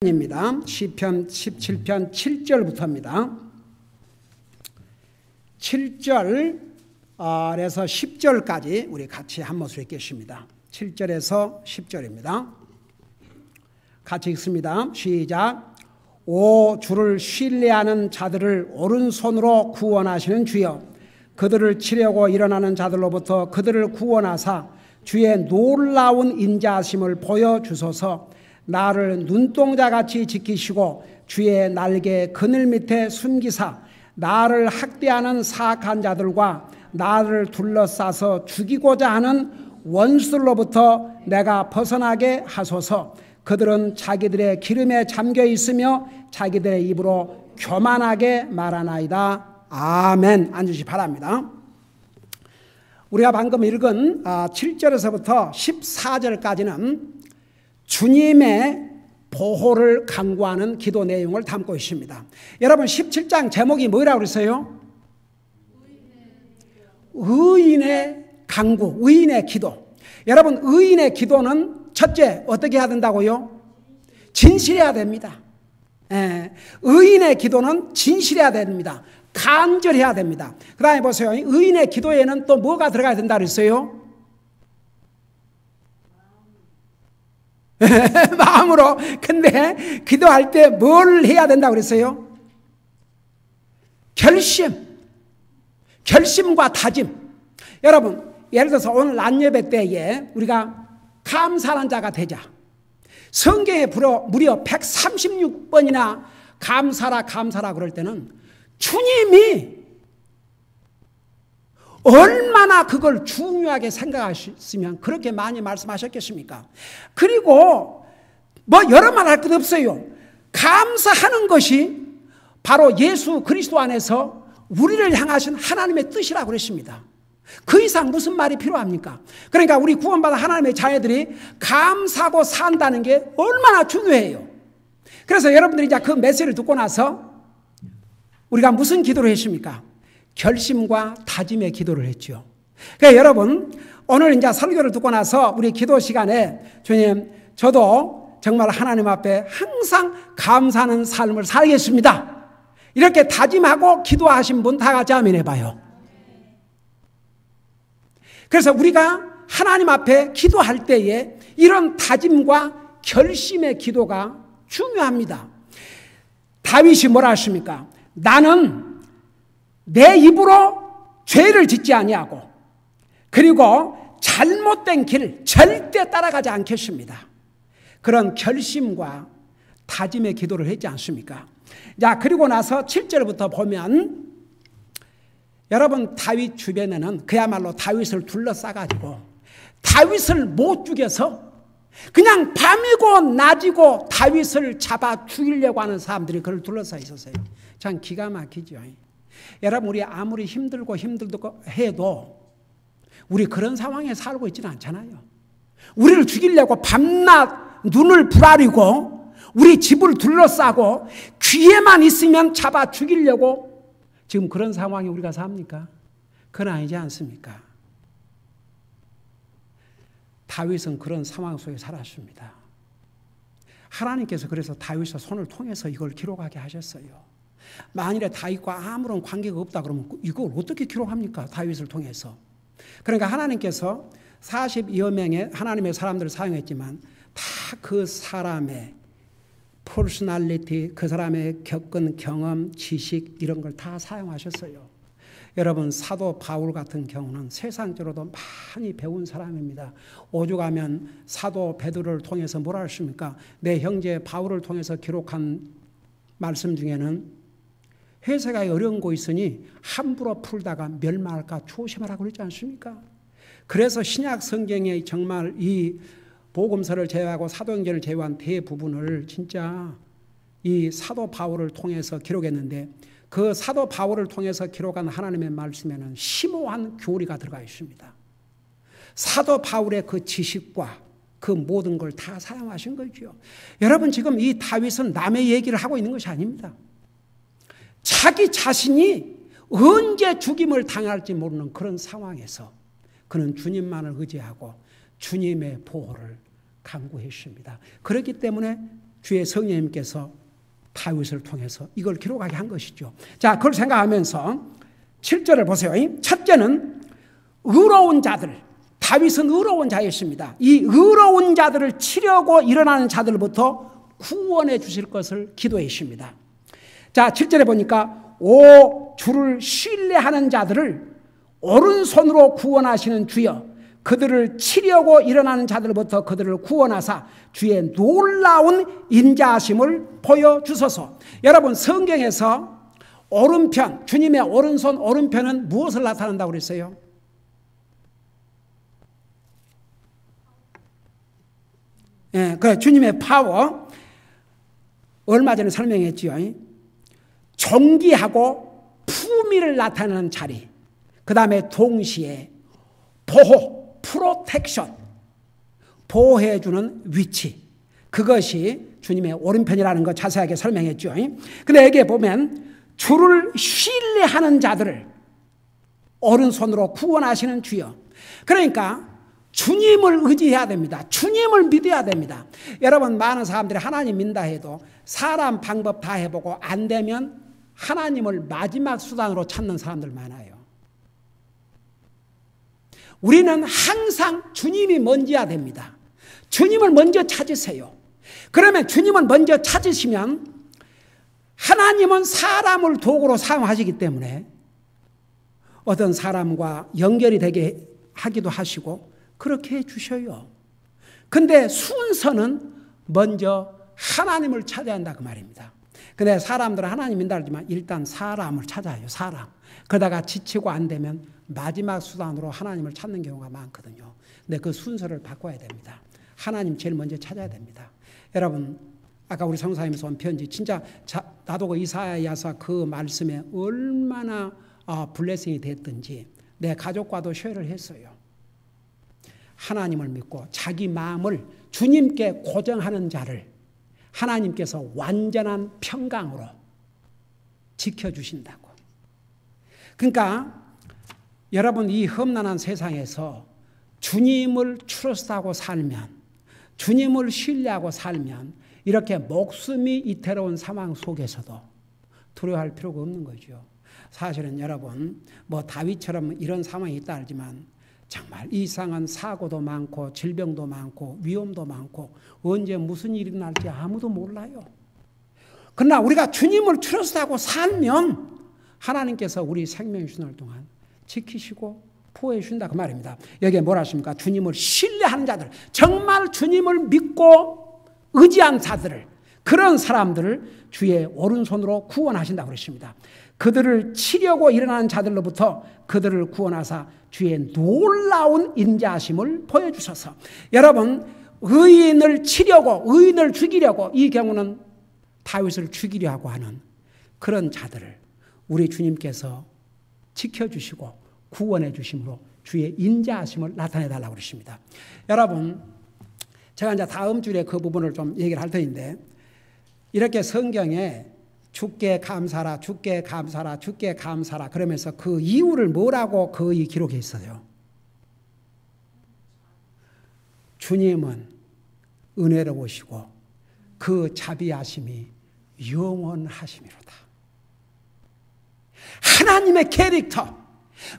입니다. 시편 17편 7절부터입니다. 7절에서 10절까지 우리 같이 한 목소리 읽겠습니다. 7절에서 10절입니다. 같이 읽습니다. 시작. 오 주를 신뢰하는 자들을 오른손으로 구원하시는 주여, 그들을 치려고 일어나는 자들로부터 그들을 구원하사 주의 놀라운 인자하심을 보여주소서. 나를 눈동자같이 지키시고 주의 날개 그늘 밑에 숨기사 나를 학대하는 사악한 자들과 나를 둘러싸서 죽이고자 하는 원수들로부터 내가 벗어나게 하소서. 그들은 자기들의 기름에 잠겨 있으며 자기들의 입으로 교만하게 말하나이다. 아멘. 앉으시기 바랍니다. 우리가 방금 읽은 7절에서부터 14절까지는 주님의 보호를 강구하는 기도 내용을 담고 있습니다. 여러분 17장 제목이 뭐라고 그랬어요? 의인의 강구, 의인의 기도. 여러분 의인의 기도는 첫째 어떻게 해야 된다고요? 진실해야 됩니다. 의인의 기도는 진실해야 됩니다. 간절해야 됩니다. 그 다음에 보세요. 의인의 기도에는 또 뭐가 들어가야 된다 그랬어요? 마음으로. 근데 기도할 때 뭘 해야 된다고 그랬어요? 결심과 다짐. 여러분 예를 들어서 오늘 낮예배 때에 우리가 감사하는 자가 되자. 성경에 무려 136번이나 감사라 그럴 때는 주님이 얼마나 그걸 중요하게 생각하셨으면 그렇게 많이 말씀하셨겠습니까? 그리고 뭐 여러 말 할 것 없어요. 감사하는 것이 바로 예수 그리스도 안에서 우리를 향하신 하나님의 뜻이라고 그랬습니다. 그 이상 무슨 말이 필요합니까? 그러니까 우리 구원받은 하나님의 자녀들이 감사하고 산다는 게 얼마나 중요해요. 그래서 여러분들이 이제 그 메시지를 듣고 나서 우리가 무슨 기도를 했습니까? 결심과 다짐의 기도를 했죠. 그러니까 여러분 오늘 이제 설교를 듣고 나서 우리 기도 시간에 주님 저도 정말 하나님 앞에 항상 감사하는 삶을 살겠습니다. 이렇게 다짐하고 기도하신 분 다 같이 아멘 해봐요. 그래서 우리가 하나님 앞에 기도할 때에 이런 다짐과 결심의 기도가 중요합니다. 다윗이 뭐라 하십니까? 나는 내 입으로 죄를 짓지 아니하고 그리고 잘못된 길 절대 따라가지 않겠습니다. 그런 결심과 다짐의 기도를 했지 않습니까? 자, 그리고 나서 7절부터 보면 여러분 다윗 주변에는 그야말로 다윗을 둘러싸가지고 다윗을 못 죽여서 그냥 밤이고 낮이고 다윗을 잡아 죽이려고 하는 사람들이 그를 둘러싸 있었어요. 참 기가 막히죠. 여러분 우리 아무리 힘들고 해도 우리 그런 상황에 살고 있지는 않잖아요. 우리를 죽이려고 밤낮 눈을 부라리고 우리 집을 둘러싸고 귀에만 있으면 잡아 죽이려고 지금 그런 상황에 우리가 삽니까? 그건 아니지 않습니까? 다윗은 그런 상황 속에 살았습니다. 하나님께서 그래서 다윗의 손을 통해서 이걸 기록하게 하셨어요. 만일에 다윗과 아무런 관계가 없다 그러면 이걸 어떻게 기록합니까? 다윗을 통해서. 그러니까 하나님께서 42여 명의 하나님의 사람들을 사용했지만 다 그 사람의 퍼스널리티, 그 사람의 겪은 경험, 지식 이런 걸 다 사용하셨어요. 여러분 사도 바울 같은 경우는 세상적으로도 많이 배운 사람입니다. 오죽하면 사도 베드로를 통해서 뭐라 하십니까? 내 형제 바울을 통해서 기록한 말씀 중에는 해석이 어려운 거 있으니 함부로 풀다가 멸망할까 조심하라고 그러지 않습니까? 그래서 신약 성경에 정말 이 복음서를 제외하고 사도행전을 제외한 대부분을 진짜 이 사도 바울을 통해서 기록했는데 그 사도 바울을 통해서 기록한 하나님의 말씀에는 심오한 교리가 들어가 있습니다. 사도 바울의 그 지식과 그 모든 걸 다 사용하신 거죠. 여러분 지금 이 다윗은 남의 얘기를 하고 있는 것이 아닙니다. 자기 자신이 언제 죽임을 당할지 모르는 그런 상황에서 그는 주님만을 의지하고 주님의 보호를 간구했습니다. 그렇기 때문에 주의 성령님께서 다윗을 통해서 이걸 기록하게 한 것이죠. 자, 그걸 생각하면서 7절을 보세요. 첫째는 의로운 자들. 다윗은 의로운 자였습니다. 이 의로운 자들을 치려고 일어나는 자들부터 구원해 주실 것을 기도했습니다. 자, 7절에 보니까 오 주를 신뢰하는 자들을 오른손으로 구원하시는 주여, 그들을 치려고 일어나는 자들부터 그들을 구원하사 주의 놀라운 인자하심을 보여주소서. 여러분, 성경에서 오른편, 주님의 오른손 오른편은 무엇을 나타낸다고 그랬어요? 예, 그 주님의 파워. 얼마 전에 설명했지요. 존귀하고 품위를 나타내는 자리. 그 다음에 동시에 보호, 프로텍션, 보호해주는 위치. 그것이 주님의 오른편이라는 거 자세하게 설명했죠. 근데 여기에 보면 주를 신뢰하는 자들을 오른손으로 구원하시는 주여. 그러니까 주님을 의지해야 됩니다. 주님을 믿어야 됩니다. 여러분, 많은 사람들이 하나님 믿는다 해도 사람 방법 다 해보고 안 되면 하나님을 마지막 수단으로 찾는 사람들 많아요. 우리는 항상 주님이 먼저야 됩니다. 주님을 먼저 찾으세요. 그러면 주님을 먼저 찾으시면 하나님은 사람을 도구로 사용하시기 때문에 어떤 사람과 연결이 되게 하기도 하시고 그렇게 해주셔요. 근데 순서는 먼저 하나님을 찾아야 한다 그 말입니다. 근데 사람들은 하나님 믿는다 그러지만 일단 사람을 찾아요. 사람. 그러다가 지치고 안 되면 마지막 수단으로 하나님을 찾는 경우가 많거든요. 근데 그 순서를 바꿔야 됩니다. 하나님 제일 먼저 찾아야 됩니다. 여러분, 아까 우리 성사님에서 온 편지, 진짜 나도 그 이사야서 그 말씀에 얼마나 블레싱이 됐든지 내 가족과도 쉐어를 했어요. 하나님을 믿고 자기 마음을 주님께 고정하는 자를 하나님께서 완전한 평강으로 지켜주신다고. 그러니까 여러분, 이 험난한 세상에서 주님을 트러스트하고 살면, 주님을 신뢰하고 살면 이렇게 목숨이 이태로운 상황 속에서도 두려워할 필요가 없는 거죠. 사실은 여러분, 뭐 다윗처럼 이런 상황이 있다 하지만 정말 이상한 사고도 많고 질병도 많고 위험도 많고 언제 무슨 일이 날지 아무도 몰라요. 그러나 우리가 주님을 트러스트하고 살면 하나님께서 우리 생명 주날 동안 지키시고 보호해 주신다 그 말입니다. 여기에 뭐라 하십니까? 주님을 신뢰하는 자들, 정말 주님을 믿고 의지한 자들을, 그런 사람들을 주의 오른손으로 구원하신다고 그러십니다. 그들을 치려고 일어나는 자들로부터 그들을 구원하사 주의 놀라운 인자하심을 보여주셔서. 여러분, 의인을 치려고, 의인을 죽이려고, 이 경우는 다윗을 죽이려 하고 하는 그런 자들을 우리 주님께서 지켜주시고 구원해 주심으로 주의 인자하심을 나타내 달라고 그러십니다. 여러분, 제가 이제 다음 주에 그 부분을 좀 얘기를 할 터인데, 이렇게 성경에 주께 감사라, 주께 감사라, 주께 감사라 그러면서 그 이유를 뭐라고 거의 기록해 있어요. 주님은 은혜로우시고 그 자비하심이 영원하심이로다. 하나님의 캐릭터,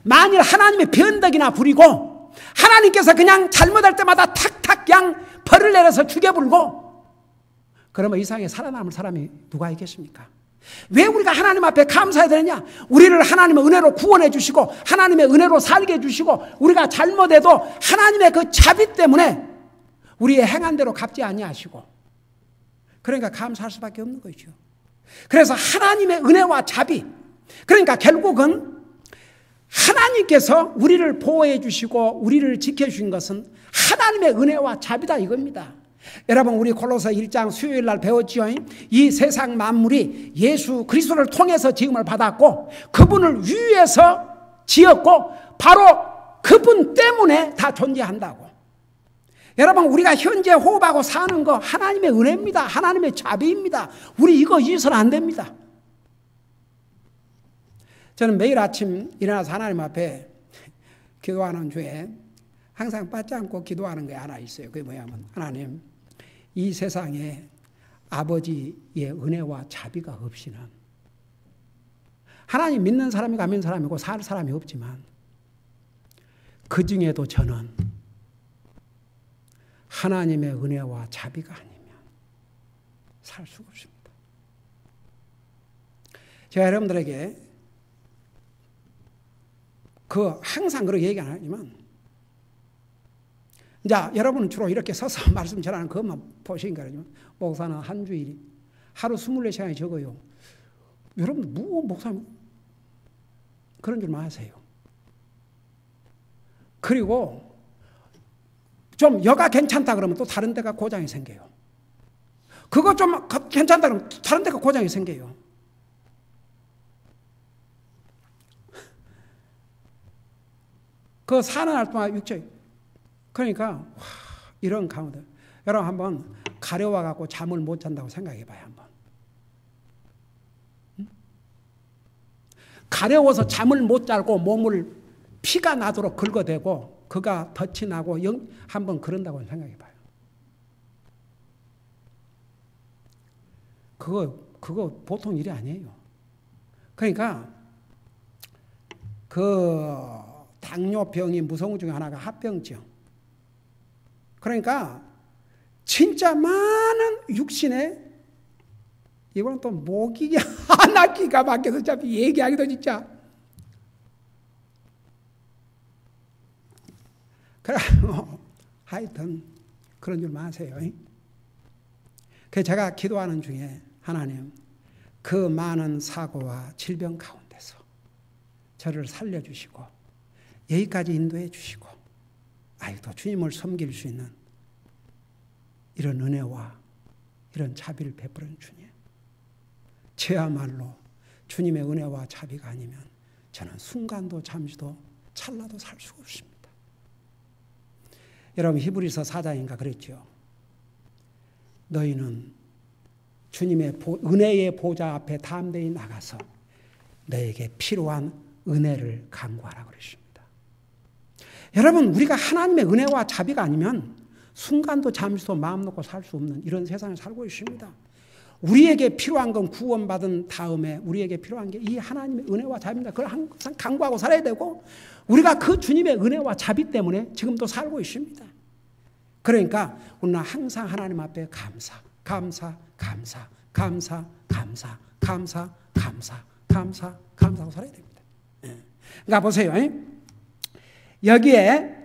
만일 하나님의 변덕이나 부리고 하나님께서 그냥 잘못할 때마다 탁탁 그냥 벌을 내려서 죽여불고, 그러면 이 세상에 살아남을 사람이 누가 있겠습니까? 왜 우리가 하나님 앞에 감사해야 되느냐? 우리를 하나님의 은혜로 구원해 주시고 하나님의 은혜로 살게 해주시고, 우리가 잘못해도 하나님의 그 자비 때문에 우리의 행한 대로 갚지 아니하시고, 그러니까 감사할 수밖에 없는 거죠. 그래서 하나님의 은혜와 자비, 그러니까 결국은 하나님께서 우리를 보호해 주시고 우리를 지켜주신 것은 하나님의 은혜와 자비다 이겁니다. 여러분, 우리 골로새 1장 수요일 날 배웠지요. 이 세상 만물이 예수 그리스도를 통해서 지음을 받았고 그분을 위해서 지었고 바로 그분 때문에 다 존재한다고. 여러분, 우리가 현재 호흡하고 사는 거 하나님의 은혜입니다. 하나님의 자비입니다. 우리 이거 잊어서는 안 됩니다. 저는 매일 아침 일어나서 하나님 앞에 기도하는 중에 항상 빠지 않고 기도하는 게 하나 있어요. 그게 뭐냐면, 하나님, 이 세상에 아버지의 은혜와 자비가 없이는 하나님 믿는 사람이고 안 믿는 사람이고 살 사람이 없지만 그 중에도 저는 하나님의 은혜와 자비가 아니면 살 수가 없습니다. 제가 여러분들에게 항상 그렇게 얘기 안 하지만 이제 여러분은 주로 이렇게 서서 말씀 전하는 그것만 보시니까 그러지만 목사는 한 주일이 하루 24시간이 적어요. 여러분 목사님 그런 줄만 아세요. 그리고 좀 여가 괜찮다 그러면 또 다른 데가 고장이 생겨요. 그거 좀 괜찮다 그러면 다른 데가 고장이 생겨요. 그 사는 날 동안 육체 그러니까 이런 가운데 여러분 한번 가려워 갖고 잠을 못 잔다고 생각해 봐요. 한번 가려워서 잠을 못 자고 몸을 피가 나도록 긁어대고 그가 덫이 나고 한번 그런다고 생각해 봐요. 그거 보통 일이 아니에요. 그러니까 당뇨병이 무서운 중에 하나가 합병증. 그러니까 진짜 많은 육신에 이거는 또 목이 하나 기가 막혀서 참 얘기하기도 진짜. 그래 하여튼 그런 줄 마세요. 그래서 제가 기도하는 중에 하나님 그 많은 사고와 질병 가운데서 저를 살려주시고 여기까지 인도해 주시고 또 주님을 섬길 수 있는 이런 은혜와 이런 자비를 베푸는 주님. 저야말로 주님의 은혜와 자비가 아니면 저는 순간도 잠시도 찰나도 살 수가 없습니다. 여러분 히브리서 4장인가 그랬죠. 너희는 주님의 은혜의 보좌 앞에 담대히 나가서 너에게 필요한 은혜를 간구하라 그러십니다. 여러분 우리가 하나님의 은혜와 자비가 아니면 순간도 잠시도 마음 놓고 살 수 없는 이런 세상에 살고 있습니다. 우리에게 필요한 건 구원받은 다음에 우리에게 필요한 게 이 하나님의 은혜와 자비입니다. 그걸 항상 간구하고 살아야 되고 우리가 그 주님의 은혜와 자비 때문에 지금도 살고 있습니다. 그러니까 우리는 항상 하나님 앞에 감사하고 살아야 됩니다. 그러니까 보세요. 여기에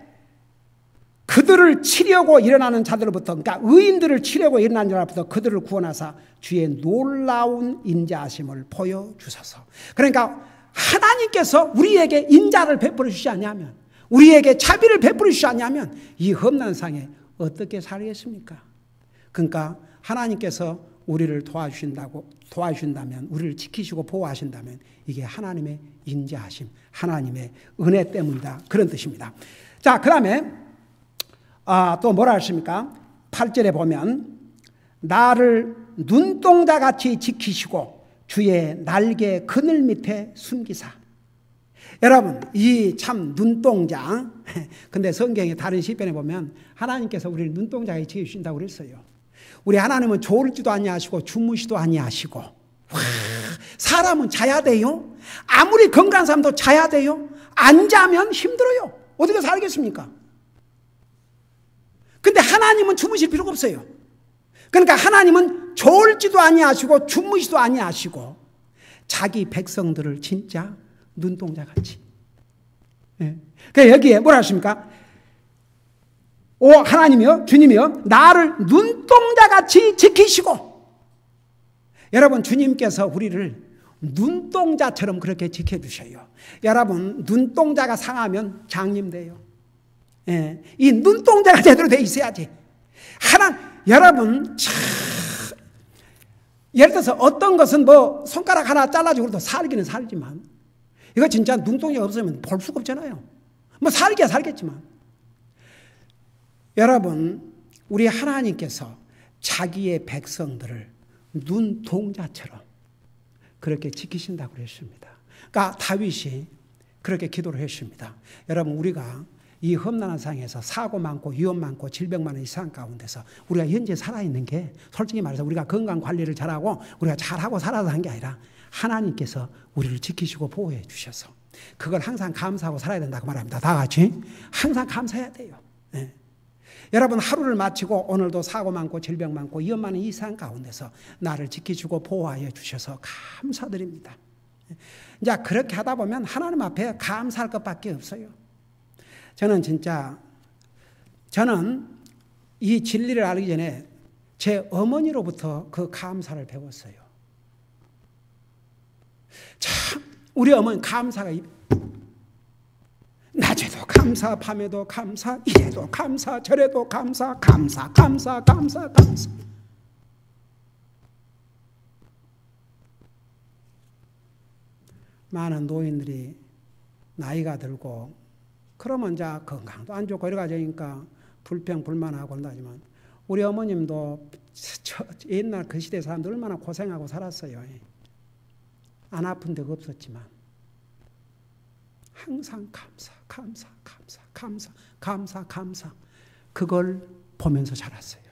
그들을 치려고 일어나는 자들로부터 그러니까 의인들을 치려고 일어나는 자로부터 그들을 구원하사 주의 놀라운 인자하심을 보여주소서. 그러니까 하나님께서 우리에게 인자를 베풀어 주시지 않냐면 우리에게 자비를 베풀어 주시지 않냐면 이 험난 상에 어떻게 살겠습니까? 그러니까 하나님께서 우리를 도와주신다면 우리를 지키시고 보호하신다면 이게 하나님의 인자하심 하나님의 은혜 때문이다 그런 뜻입니다. 자 그 다음에 또 뭐라 하십니까? 8절에 보면 나를 눈동자같이 지키시고 주의 날개 그늘 밑에 숨기사. 여러분 이 참 눈동자 근데 성경의 다른 시편에 보면 하나님께서 우리를 눈동자에 지키신다고 그랬어요. 우리 하나님은 졸지도 아니하시고 주무시도 아니하시고 사람은 자야 돼요. 아무리 건강한 사람도 자야 돼요. 안 자면 힘들어요. 어떻게 살겠습니까? 근데 하나님은 주무실 필요가 없어요. 그러니까 하나님은 졸지도 아니하시고 주무시도 아니하시고 자기 백성들을 진짜 눈동자같이. 그러니까 여기에 뭐라 하십니까? 하나님이요 주님이요 나를 눈동자같이 지키시고. 여러분 주님께서 우리를 눈동자처럼 그렇게 지켜주셔요. 여러분 눈동자가 상하면 장님돼요. 이 눈동자가 제대로 돼 있어야지. 여러분 예를 들어서 어떤 것은 뭐 손가락 하나 잘라주고도 살기는 살지만 이거 진짜 눈동자가 없으면 볼 수가 없잖아요. 뭐 살기야 살겠지만 여러분 우리 하나님께서 자기의 백성들을 눈동자처럼 그렇게 지키신다고 그랬습니다. 그러니까 다윗이 그렇게 기도를 했습니다. 여러분 우리가 이 험난한 세상에서 사고 많고 위험 많고 질병 많은 이 세상 가운데서 우리가 현재 살아있는 게 솔직히 말해서 우리가 건강 관리를 잘하고 우리가 잘하고 살아서 한 게 아니라 하나님께서 우리를 지키시고 보호해 주셔서 그걸 항상 감사하고 살아야 된다고 말합니다. 다 같이 항상 감사해야 돼요. 네. 여러분 하루를 마치고 오늘도 사고 많고 질병 많고 위험 많은 이 세상 가운데서 나를 지키시고 보호하여 주셔서 감사드립니다. 이제 그렇게 하다 보면 하나님 앞에 감사할 것밖에 없어요. 저는 이 진리를 알기 전에 제 어머니로부터 그 감사를 배웠어요. 참 우리 어머니 감사가 낮에도 감사, 밤에도 감사, 이래도 감사, 저래도 감사. 많은 노인들이 나이가 들고 그러면 이제 건강도 안 좋고 여러 가지니까 불평, 불만하고 한다지만 우리 어머님도 옛날 그 시대 사람들 얼마나 고생하고 살았어요. 안 아픈 데가 없었지만 항상 감사. 그걸 보면서 자랐어요.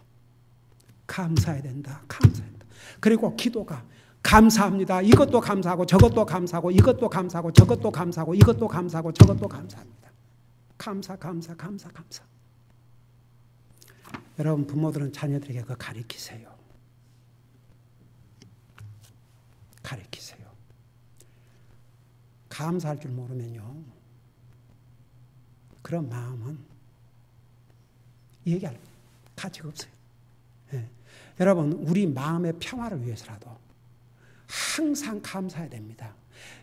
감사해야 된다. 그리고 기도가 감사합니다. 이것도 감사하고 저것도 감사하고 이것도 감사하고 저것도 감사하고 이것도 감사하고 저것도 감사합니다. 감사. 여러분 부모들은 자녀들에게 그거 가르치세요. 감사할 줄 모르면요. 그런 마음은 얘기할 가치가 없어요. 네. 여러분 우리 마음의 평화를 위해서라도 항상 감사해야 됩니다.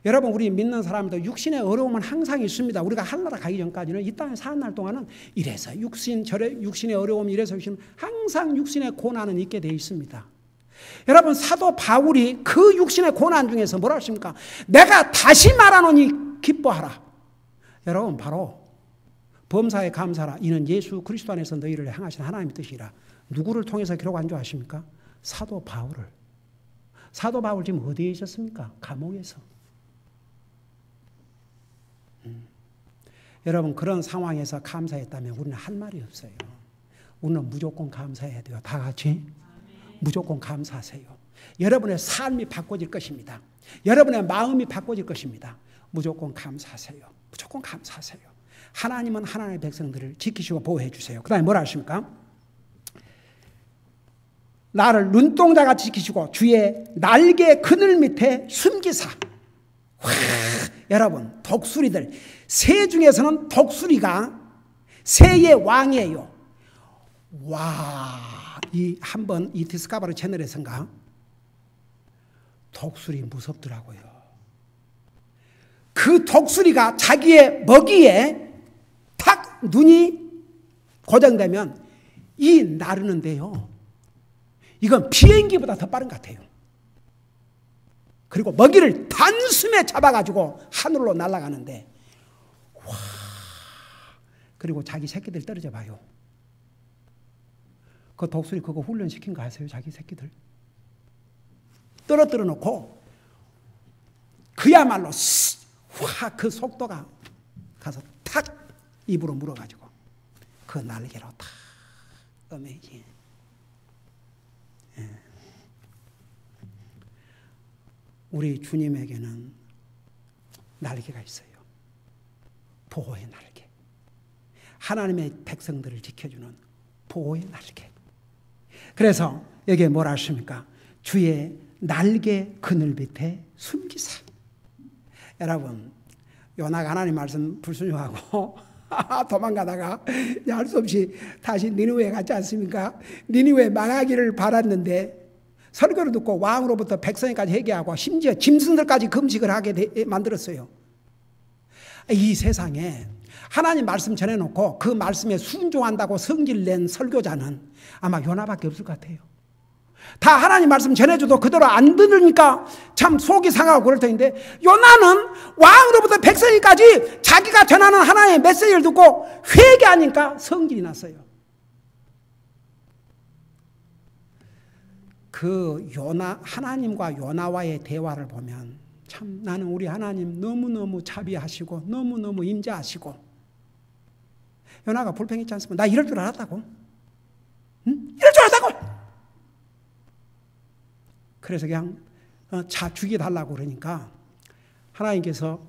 여러분 우리 믿는 사람도 육신의 어려움은 항상 있습니다. 우리가 하늘나라 가기 전까지는 이 땅에 사는 날 동안은 이래서 육신의 어려움 이래서 항상 육신의 고난은 있게 되어 있습니다. 여러분 사도 바울이 그 육신의 고난 중에서 뭐라 하십니까? 내가 다시 말하노니 기뻐하라. 여러분 바로 범사에 감사라. 이는 예수 그리스도 안에서 너희를 향하신 하나님의 뜻이라. 누구를 통해서 기록한 줄 아십니까? 사도 바울을. 사도 바울 지금 어디에 있었습니까? 감옥에서. 여러분 그런 상황에서 감사했다면 우리는 할 말이 없어요. 우리는 무조건 감사해야 돼요. 다 같이 무조건 감사하세요. 여러분의 삶이 바꿔질 것입니다. 여러분의 마음이 바꿔질 것입니다. 무조건 감사하세요. 무조건 감사하세요. 하나님은 하나님의 백성들을 지키시고 보호해 주세요. 그 다음에 뭐라 하십니까? 나를 눈동자같이 지키시고 주의 날개 그늘 밑에 숨기사. 여러분 독수리들 새 중에서는 독수리가 새의 왕이에요. 한번 이 디스커버리 채널에서인가 독수리 무섭더라고요. 그 독수리가 자기의 먹이에 탁 눈이 고정되면 이 나르는데요. 이건 비행기보다 더 빠른 것 같아요. 그리고 먹이를 단숨에 잡아가지고 하늘로 날아가는데 그리고 자기 새끼들 떨어져 봐요. 그 독수리 그거 훈련시킨 거 아세요? 자기 새끼들 떨어뜨려 놓고 그야말로 그 속도가 가서 탁 입으로 물어가지고 그 날개로 탁 어메이징. 우리 주님에게는 날개가 있어요. 보호의 날개. 하나님의 백성들을 지켜주는 보호의 날개. 그래서 여기에 뭐라 하십니까? 주의 날개 그늘 밑에 숨기사. 여러분 요나가 하나님 말씀 불순종하고 도망가다가 할 수 없이 다시 니느웨에 갔지 않습니까? 니느웨 망하기를 바랐는데 설교를 듣고 왕으로부터 백성에까지 회개하고 심지어 짐승들까지 금식을 하게 만들었어요. 이 세상에 하나님 말씀 전해놓고 그 말씀에 순종한다고 성질 낸 설교자는 아마 요나밖에 없을 것 같아요. 다 하나님 말씀 전해줘도 그대로 안 들으니까 참 속이 상하고 그럴 텐데 요나는 왕으로부터 백성에까지 자기가 전하는 하나님의 메시지를 듣고 회개하니까 성질이 났어요. 그 하나님과 요나와의 대화를 보면 참 나는 우리 하나님 너무너무 자비하시고 너무너무 임재하시고 요나가 불평했지 않습니까? 나 이럴 줄 알았다고. 응? 이럴 줄 알았다고. 그래서 그냥 죽여달라고 그러니까 하나님께서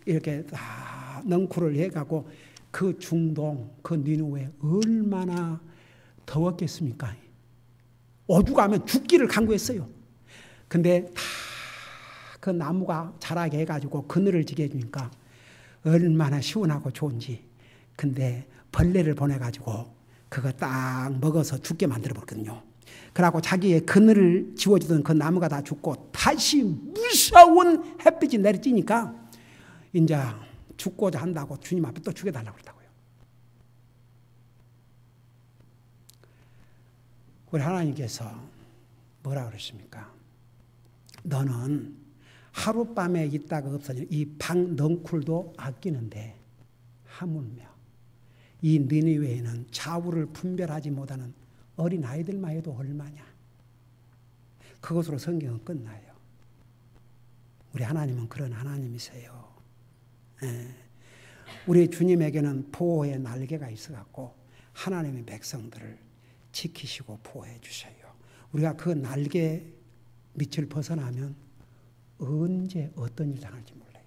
이렇게 다 넝쿨을 해가고 그 중동, 그 니느웨 얼마나 더웠겠습니까? 오죽하면 죽기를 간구했어요. 근데 다 그 나무가 자라게 해가지고 그늘을 지게 해주니까 얼마나 시원하고 좋은지. 근데 벌레를 보내가지고 그거 딱 먹어서 죽게 만들어버렸거든요. 그러고 자기의 그늘을 지워주던 그 나무가 다 죽고 다시 무서운 햇빛이 내리쬐니까 이제 죽고자 한다고 주님 앞에 또 죽여달라고 그러더라고요. 우리 하나님께서 뭐라 그러십니까? 너는 하룻밤에 있다가 없어지는 이 방 넝쿨도 아끼는데 하물며 이 니느웨에는 좌우를 분별하지 못하는 어린 아이들만 해도 얼마냐. 그것으로 성경은 끝나요. 우리 하나님은 그런 하나님이세요. 우리 주님에게는 보호의 날개가 있어갖고 하나님의 백성들을 지키시고 보호해 주셔요. 우리가 그 날개 밑을 벗어나면 언제 어떤 일 당할지 몰라요.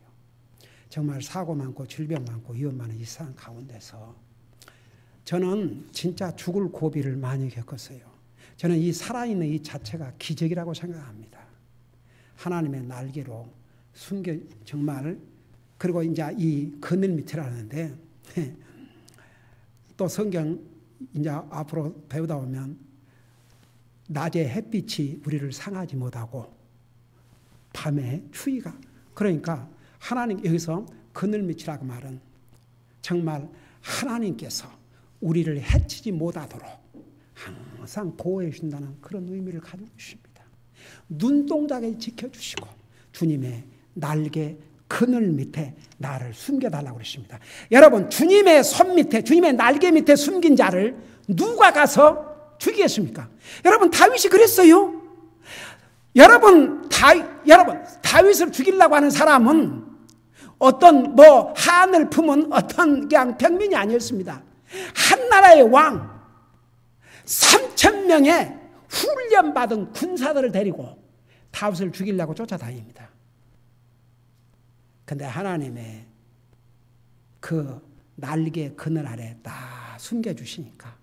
정말 사고 많고 질병 많고 위험 많은 이 세상 가운데서 저는 진짜 죽을 고비를 많이 겪었어요. 저는 이 살아있는 이 자체가 기적이라고 생각합니다. 하나님의 날개로 숨겨 정말. 그리고 이제 이 그늘 밑이라는데 또 성경 이제 앞으로 배우다 보면 낮에 햇빛이 우리를 상하지 못하고 밤에 추위가. 그러니까 하나님 여기서 그늘 밑이라고 말은 정말 하나님께서 우리를 해치지 못하도록 항상 보호해 주신다는 그런 의미를 가지고 있습니다. 눈동자에 지켜주시고 주님의 날개 그늘 밑에 나를 숨겨달라고 그러십니다. 여러분, 주님의 손 밑에, 주님의 날개 밑에 숨긴 자를 누가 가서 죽이겠습니까? 여러분, 다윗이 그랬어요. 여러분, 다윗을 죽이려고 하는 사람은 어떤 한을 품은 어떤 그냥 평민이 아니었습니다. 한 나라의 왕 3,000명의 훈련받은 군사들을 데리고 다윗을 죽이려고 쫓아다닙니다. 근데 하나님의 그 날개 그늘 아래 다 숨겨주시니까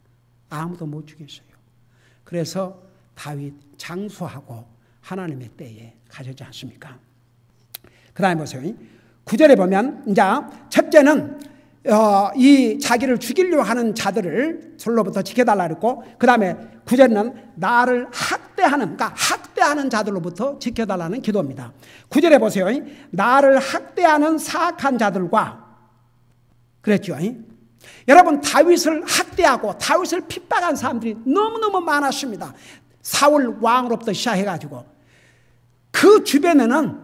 아무도 못 죽였어요. 그래서 다윗 장수하고 하나님의 때에 가셨지 않습니까? 그 다음에 보세요. 9절에 보면 이제 첫째는 이 자기를 죽이려고 하는 자들을 솔로부터 지켜달라 그랬고, 그 다음에 9절에는 나를 학대하는, 그러니까 학대하는 자들로부터 지켜달라는 기도입니다. 9절에 보세요. 나를 학대하는 사악한 자들과 그랬죠. 여러분, 다윗을 학대하고 다윗을 핍박한 사람들이 너무너무 많았습니다. 사울 왕으로부터 시작해가지고 그 주변에는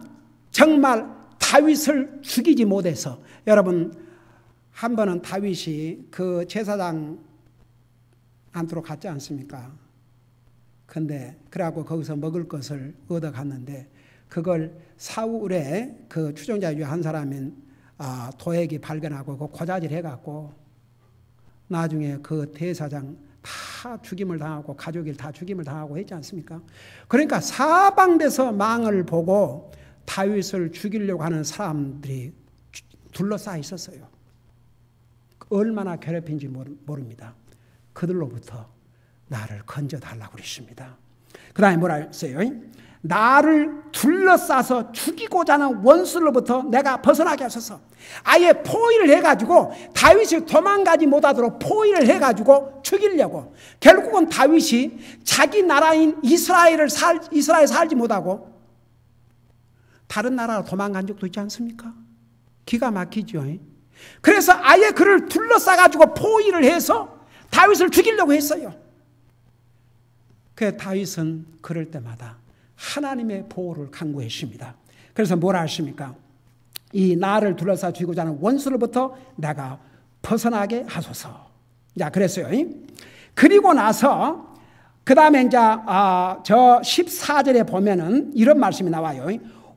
정말 다윗을 죽이지 못해서, 여러분 한 번은 다윗이 그 제사장 안으로 갔지 않습니까? 근데 그래갖고 거기서 먹을 것을 얻어갔는데 그걸 사울의 그 추종자 중에 한 사람인 도액이 발견하고 그 고자질 해갖고 나중에 그 대사장 다 죽임을 당하고 가족이 다 죽임을 당하고 했지 않습니까? 그러니까 사방돼서 망을 보고 다윗을 죽이려고 하는 사람들이 둘러싸여 있었어요. 얼마나 괴롭힌지 모릅니다. 그들로부터 나를 건져달라고 그랬습니다. 그 다음에 뭐라 했어요? 나를 둘러싸서 죽이고자 하는 원수로부터 내가 벗어나게 하소서. 아예 포위를 해가지고 다윗이 도망가지 못하도록 포위를 해가지고 죽이려고. 결국은 다윗이 자기 나라인 이스라엘에 살지 못하고 다른 나라로 도망간 적도 있지 않습니까? 기가 막히죠. 그래서 아예 그를 둘러싸가지고 포위를 해서 다윗을 죽이려고 했어요. 그 다윗은 그럴 때마다 하나님의 보호를 간구했습니다. 그래서 뭐라 하십니까? 이 나를 둘러싸 죽이고자 하는 원수로부터 내가 벗어나게 하소서. 자, 그랬어요. 그리고 나서 그 다음에 이제 저 14절에 보면은 이런 말씀이 나와요.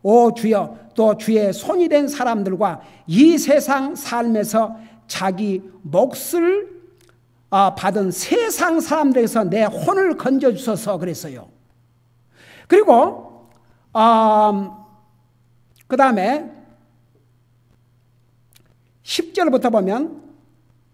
오 주여, 또 주의 손이 된 사람들과 이 세상 삶에서 자기 몫을 받은 세상 사람들에게서 내 혼을 건져주소서 그랬어요. 그리고 그 다음에 10절부터 보면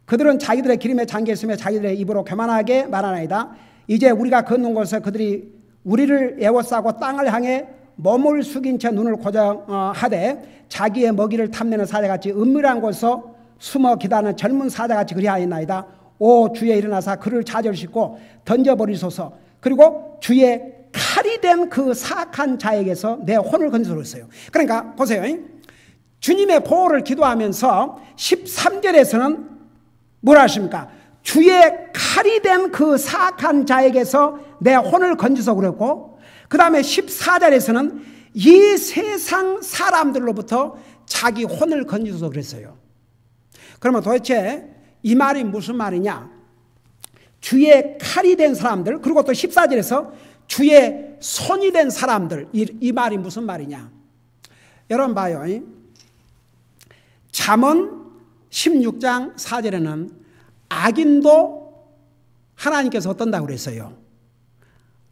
그들은 자기들의 기름에 잠겨있으며 자기들의 입으로 교만하게 말하나이다. 이제 우리가 걷는 곳에서 그들이 우리를 에워싸고 땅을 향해 몸을 숙인 채 눈을 고정하되 자기의 먹이를 탐내는 사자같이 은밀한 곳에서 숨어 기다리는 젊은 사자같이 그리하였나이다. 오 주여 일어나사 그를 좌절시키고 던져버리소서. 그리고 주의 칼이 된 그 사악한 자에게서 내 혼을 건져줬어요. 그러니까 보세요. 주님의 보호를 기도하면서 13절에서는 뭐라 하십니까? 주의 칼이 된 그 사악한 자에게서 내 혼을 건져서 그랬고, 그 다음에 14절에서는 이 세상 사람들로부터 자기 혼을 건져서 그랬어요. 그러면 도대체 이 말이 무슨 말이냐? 주의 칼이 된 사람들, 그리고 또 14절에서 주의 손이 된 사람들, 이 말이 무슨 말이냐? 여러분 봐요. 잠언 16장 4절에는 악인도 하나님께서 어떤다고 그랬어요?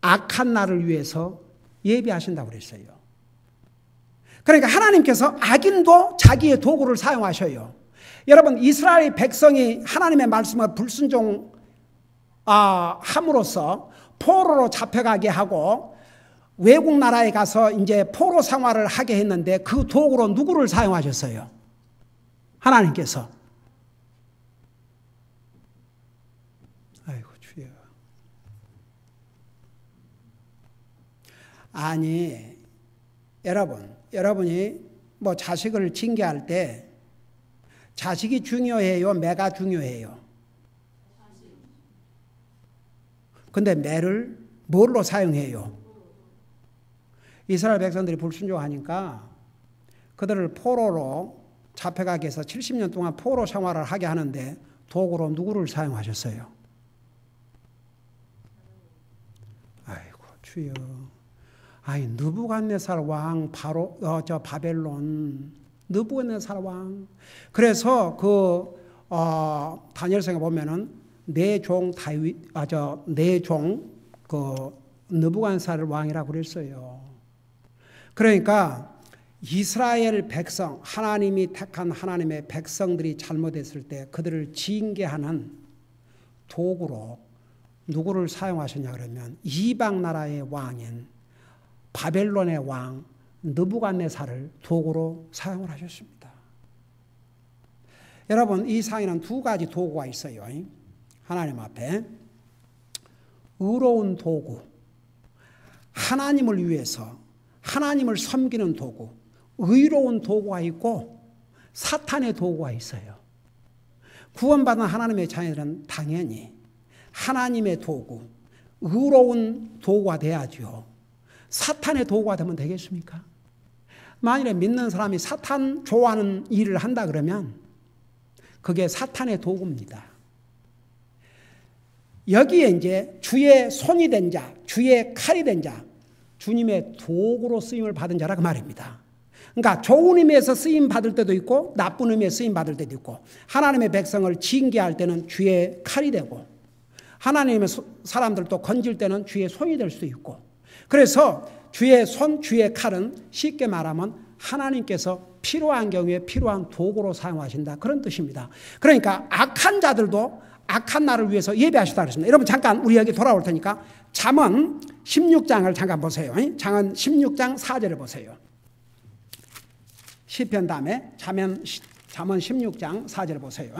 악한 날을 위해서 예비하신다고 그랬어요. 그러니까 하나님께서 악인도 자기의 도구를 사용하셔요. 여러분 이스라엘 백성이 하나님의 말씀을 불순종 함으로써 포로로 잡혀가게 하고 외국 나라에 가서 이제 포로 생활을 하게 했는데 그 도구로 누구를 사용하셨어요? 하나님께서. 아이고 주여. 아니 여러분이 뭐 자식을 징계할 때 자식이 중요해요? 매가 중요해요? 근데 매를 뭘로 사용해요? 이스라엘 백성들이 불순종하니까 그들을 포로로 잡혀가게 해서 70년 동안 포로 생활을 하게 하는데 도구로 누구를 사용하셨어요? 아이고 주여. 아이 느부갓네살 왕 바로 바벨론 느부갓네살 왕. 그래서 다니엘서에 보면은 내 종 다윗 내 종 느부갓네살 왕이라고 그랬어요. 그러니까 이스라엘 백성, 하나님이 택한 하나님의 백성들이 잘못했을 때 그들을 징계하는 도구로 누구를 사용하셨냐 그러면 이방 나라의 왕인 바벨론의 왕 느부갓네살을 도구로 사용을 하셨습니다. 여러분 이 상에는 두 가지 도구가 있어요. 하나님 앞에 의로운 도구, 하나님을 위해서 하나님을 섬기는 도구, 의로운 도구가 있고 사탄의 도구가 있어요. 구원받은 하나님의 자녀들은 당연히 하나님의 도구, 의로운 도구가 돼야죠. 사탄의 도구가 되면 되겠습니까? 만일에 믿는 사람이 사탄 좋아하는 일을 한다 그러면 그게 사탄의 도구입니다. 여기에 이제 주의 손이 된 자, 주의 칼이 된 자, 주님의 도구로 쓰임을 받은 자라 그 말입니다. 그러니까 좋은 의미에서 쓰임 받을 때도 있고 나쁜 의미에서 쓰임 받을 때도 있고 하나님의 백성을 징계할 때는 주의 칼이 되고 하나님의 사람들도 건질 때는 주의 손이 될 수도 있고 그래서 주의 손, 주의 칼은 쉽게 말하면 하나님께서 필요한 경우에 필요한 도구로 사용하신다 그런 뜻입니다. 그러니까 악한 자들도 악한 날을 위해서 예배하시다 그랬습니다. 여러분 잠깐 우리 여기 돌아올 테니까 잠언 16장을 잠깐 보세요. 잠언 16장 4절을 보세요. 시편 다음에 잠언 16장 4절을 보세요.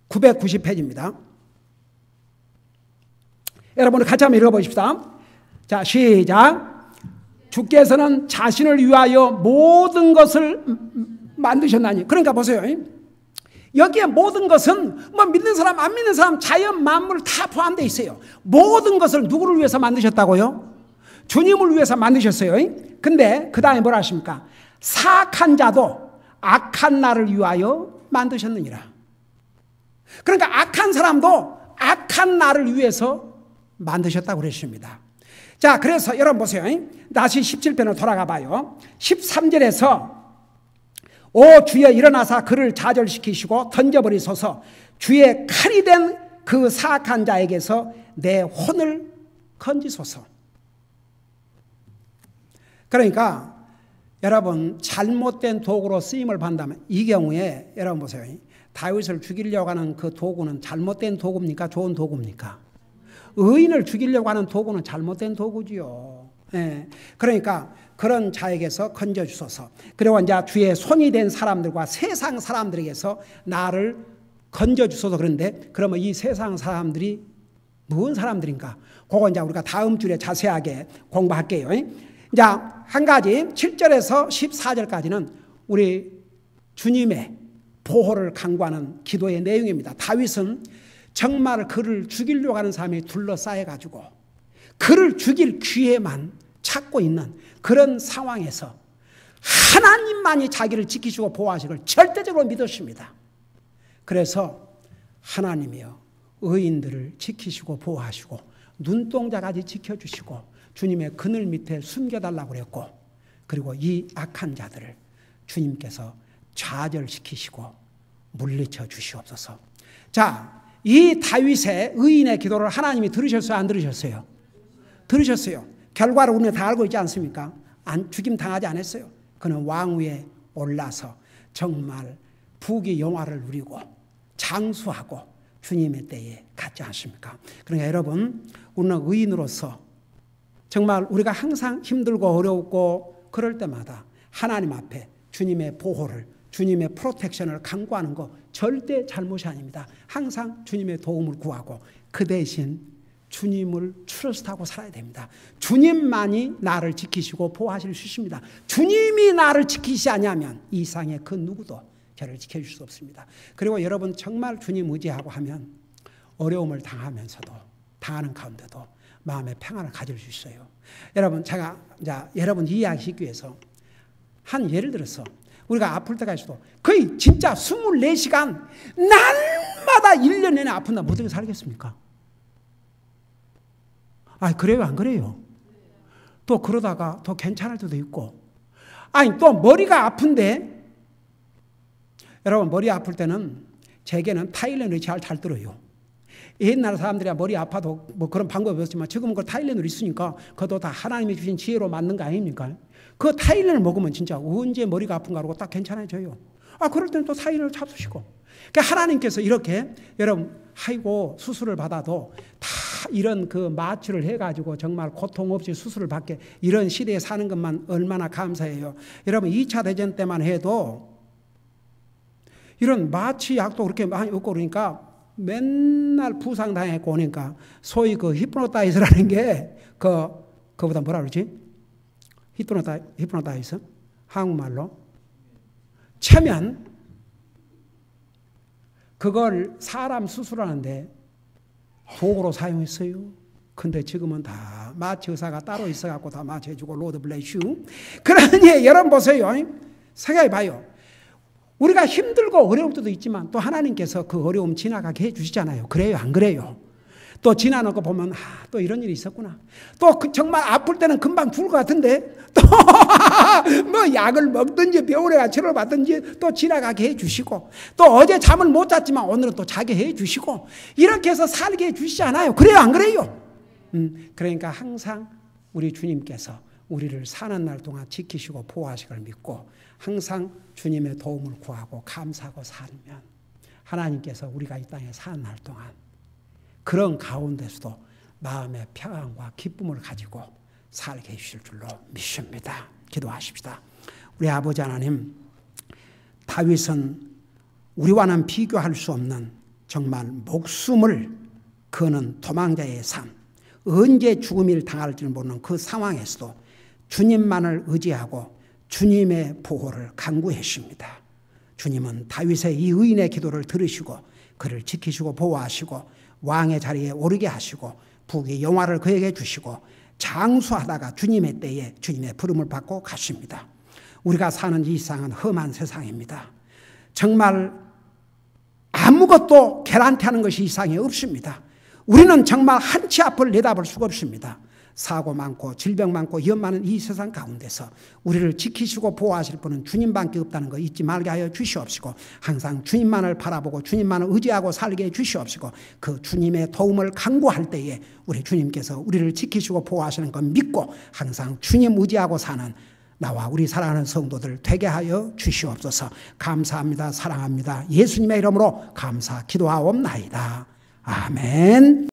990페이지입니다. 여러분 같이 한번 읽어보십시다. 자 시작. 주께서는 자신을 위하여 모든 것을 만드셨나니. 그러니까 보세요. 여기에 모든 것은 뭐 믿는 사람 안 믿는 사람 자연 만물 다 포함되어 있어요. 모든 것을 누구를 위해서 만드셨다고요? 주님을 위해서 만드셨어요. 근데 그 다음에 뭐라 하십니까? 사악한 자도 악한 날을 위하여 만드셨느니라. 그러니까 악한 사람도 악한 날을 위해서 만드셨다고 그랬습니다. 자, 그래서 여러분 보세요. 다시 17편으로 돌아가 봐요. 13절에서 오 주여 일어나사 그를 좌절시키시고 던져버리소서. 주의 칼이 된 그 사악한 자에게서 내 혼을 건지소서. 그러니까 여러분 잘못된 도구로 쓰임을 받는다면 이 경우에 여러분 보세요. 다윗을 죽이려고 하는 그 도구는 잘못된 도구입니까? 좋은 도구입니까? 의인을 죽이려고 하는 도구는 잘못된 도구지요. 예. 그러니까 그런 자에게서 건져주소서. 그리고 이제 주의 손이 된 사람들과 세상 사람들에게서 나를 건져주소서. 그런데 그러면 이 세상 사람들이 무슨 사람들인가? 그거 이제 우리가 다음 주에 자세하게 공부할게요. 이제 한 가지 7절에서 14절까지는 우리 주님의 보호를 간구하는 기도의 내용입니다. 다윗은 정말 그를 죽이려고 하는 사람이 둘러싸여가지고 그를 죽일 기회만 찾고 있는 그런 상황에서 하나님만이 자기를 지키시고 보호하시기를 절대적으로 믿었습니다. 그래서 하나님이여 의인들을 지키시고 보호하시고 눈동자까지 지켜주시고 주님의 그늘 밑에 숨겨달라고 그랬고, 그리고 이 악한 자들을 주님께서 좌절시키시고 물리쳐 주시옵소서. 자, 이 다윗의 의인의 기도를 하나님이 들으셨어요? 안 들으셨어요? 들으셨어요. 결과를 우리는 다 알고 있지 않습니까? 죽임 당하지 않았어요. 그는 왕위에 올라서 정말 부귀 영화를 누리고 장수하고 주님의 때에 갔지 않습니까? 그러니까 여러분, 우리는 의인으로서 정말 우리가 항상 힘들고 어렵고 그럴 때마다 하나님 앞에 주님의 보호를, 주님의 프로텍션을 간구하는 거 절대 잘못이 아닙니다. 항상 주님의 도움을 구하고 그 대신 주님을 트러스트하고 살아야 됩니다. 주님만이 나를 지키시고 보호하실 수 있습니다. 주님이 나를 지키시지 않으면 이 세상에 그 누구도 저를 지켜줄 수 없습니다. 그리고 여러분 정말 주님 의지하고 하면 어려움을 당하면서도, 당하는 가운데도 마음의 평안을 가질 수 있어요. 여러분, 제가 이제 여러분 이해하시기 위해서 한 예를 들어서 우리가 아플 때가 있어도 거의 진짜 24시간 날마다 1년 내내 아픈다면 어떻게 살겠습니까? 아, 그래요? 안 그래요? 또 그러다가 더 괜찮을 때도 있고, 아니 또 머리가 아픈데, 여러분 머리 아플 때는 제게는 타일랜드 잘 들어요. 옛날 사람들이 머리 아파도 뭐 그런 방법이 없었지만 지금은 그 타일랜드 있으니까 그것도 다 하나님이 주신 지혜로 맞는 거 아닙니까? 그 타일랜드 먹으면 진짜 언제 머리가 아픈가 하고 딱 괜찮아져요. 아, 그럴 때는 또 타일랜드 잡수시고. 그러니까 하나님께서 이렇게 여러분 아이고 수술을 받아도 다 이런 그 마취를 해가지고 정말 고통 없이 수술을 받게 이런 시대에 사는 것만 얼마나 감사해요. 여러분 2차 대전 때만 해도 이런 마취 약도 그렇게 많이 없고 그러니까 맨날 부상당했고 오니까 소위 그 히프노타이즈라는 게 그거보다 뭐라 그러지? 히프노타이즈? 한국말로? 체면? 그걸 사람 수술하는데 도구로 사용했어요. 근데 지금은 다 마취 의사가 따로 있어갖고 다 마취해주고 로드 블레이슈. 그러니 여러분 보세요. 생각해봐요. 우리가 힘들고 어려울 때도 있지만 또 하나님께서 그 어려움 지나가게 해주시잖아요. 그래요? 안 그래요? 또 지나는 거 보면 또 이런 일이 있었구나. 또 정말 아플 때는 금방 죽을 것 같은데 또 뭐 약을 먹든지 병원에 가 치료를 받든지 또 지나가게 해주시고, 또 어제 잠을 못 잤지만 오늘은 또 자게 해주시고, 이렇게 해서 살게 해주시잖아요. 그래요? 안 그래요? 그러니까 항상 우리 주님께서 우리를 사는 날 동안 지키시고 보호하시길 믿고 항상 주님의 도움을 구하고 감사하고 살면 하나님께서 우리가 이 땅에 사는 날 동안 그런 가운데서도 마음의 평안과 기쁨을 가지고 살게 해주실 줄로 믿습니다. 기도하십시다. 우리 아버지 하나님, 다윗은 우리와는 비교할 수 없는 정말 목숨을 거는 도망자의 삶, 언제 죽음을 당할지는 모르는 그 상황에서도 주님만을 의지하고 주님의 보호를 간구했습니다. 주님은 다윗의 이 의인의 기도를 들으시고 그를 지키시고 보호하시고 왕의 자리에 오르게 하시고 부귀 영화를 그에게 주시고 장수하다가 주님의 때에 주님의 부름을 받고 가십니다. 우리가 사는 이 세상은 험한 세상입니다. 정말 아무것도 개란티하는 것이 이 세상에 없습니다. 우리는 정말 한치 앞을 내다볼 수가 없습니다. 사고 많고 질병 많고 위험 많은 이 세상 가운데서 우리를 지키시고 보호하실 분은 주님밖에 없다는 거 잊지 말게 하여 주시옵시고 항상 주님만을 바라보고 주님만을 의지하고 살게 해 주시옵시고 그 주님의 도움을 간구할 때에 우리 주님께서 우리를 지키시고 보호하시는 걸 믿고 항상 주님 의지하고 사는 나와 우리 사랑하는 성도들 되게 하여 주시옵소서. 감사합니다. 사랑합니다. 예수님의 이름으로 감사 기도하옵나이다. 아멘.